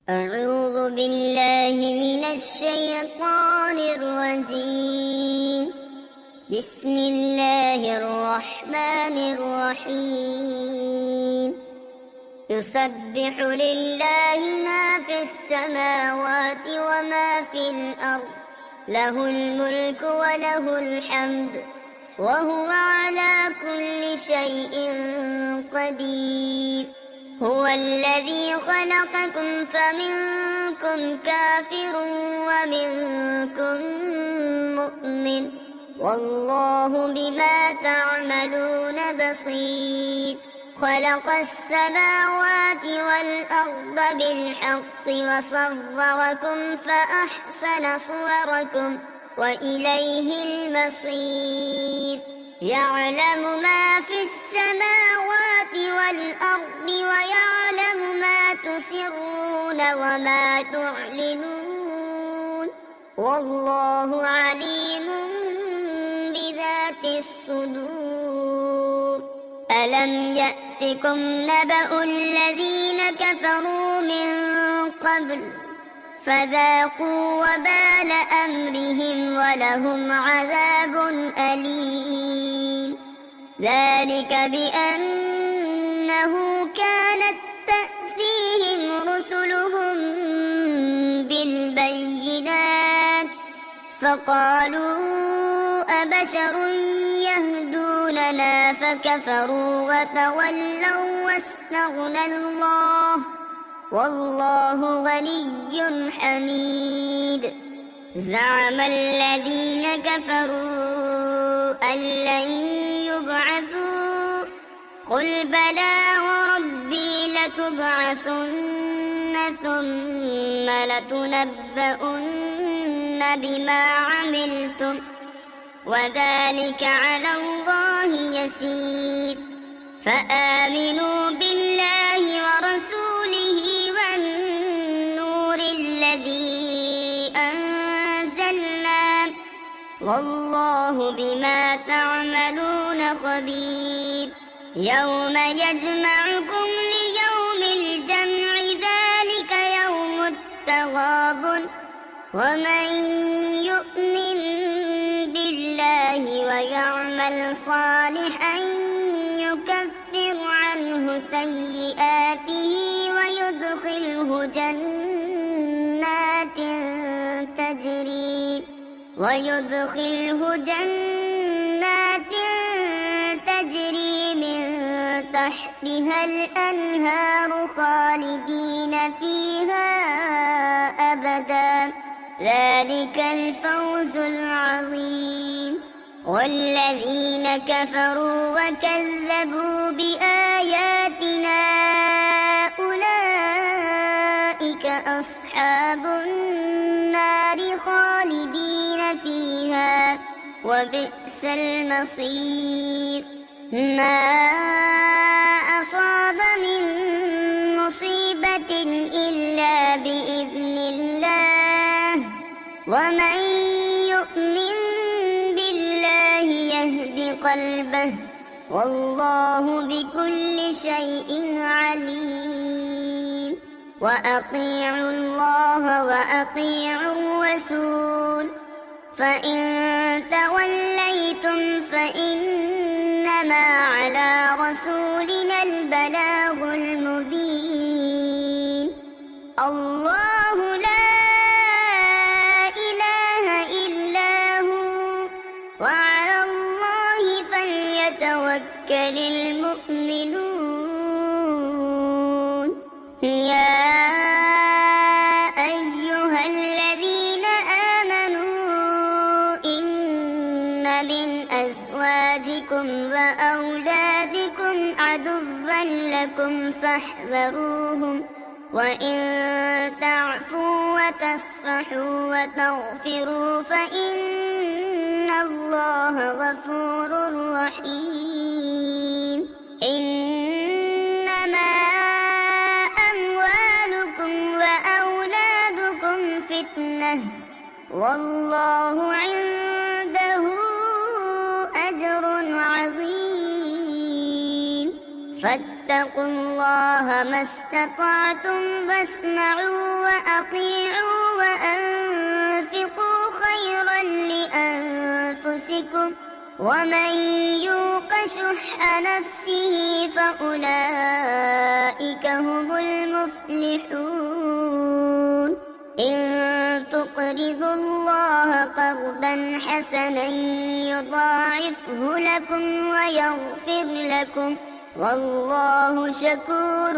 أعوذ بالله من الشيطان الرجيم. بسم الله الرحمن الرحيم. يسبح لله ما في السماوات وما في الأرض، له الملك وله الحمد، وهو على كل شيء قدير. هو الذي خلقكم فمنكم كافر ومنكم مؤمن، والله بما تعملون بصير. خلق السماوات والأرض بالحق وصوركم فأحسن صوركم وإليه المصير. يعلم ما في السماوات والأرض ويعلم ما تسرون وما تعلنون، والله عليم بذات الصدور. ألم يأتكم نبأ الذين كفروا من قبل فذاقوا وبال أمرهم ولهم عذاب أليم. ذلك بأنه كانت تأتيهم رسلهم بالبينات فقالوا أبشر يهدوننا فكفروا وتولوا واستغنى الله، والله غني حميد. زعم الذين كفروا أن لن يبعثوا، قل بلى وربي لتبعثن ثم لتنبؤن بما عملتم وذلك على الله يسير. فآمنوا بالله ورسوله والنور الذي أنزلنا، والله بما تعملون خبير. يوم يجمعكم ليوم الجمع ذلك يوم التغابن، ومن يؤمن بالله ويعمل صالحا يكفر عنه سيئاته ويدخله جنات تجري من تحتها الأنهار خالدين فيها أبدا، ذلك الفوز العظيم. والذين كفروا وكذبوا بآياتنا أولئك أصحاب النار خالدين فيها وبئس المصير. ما أصاب من مصيبة إلا بإذن الله، ومن يؤمن بالله يهد قلبه، والله بكل شيء عليم. وأطيعوا الله وأطيعوا الرسول، فإن توليتم فإنما على رسولنا البلاغ المبين. الله لا إله إلا هو، وعلى الله فليتوكل المؤمنون. يا أيها الذين آمنوا إن من أزواجكم وأولادكم عدوا لكم فاحذروهم، وإن تعفوا وتصفحوا وتغفروا فإن الله غفور رحيم. إنما أموالكم وأولادكم فتنة، والله عنده أجر عظيم. فاتقوا الله ما استطعتم واسمعوا وأطيعوا وأنفقوا خيرا لأنفسكم ومن يوق شح نفسه فأولئك هم المفلحون إن تقرضوا الله قرضا حسنا يضاعفه لكم ويغفر لكم والله شكور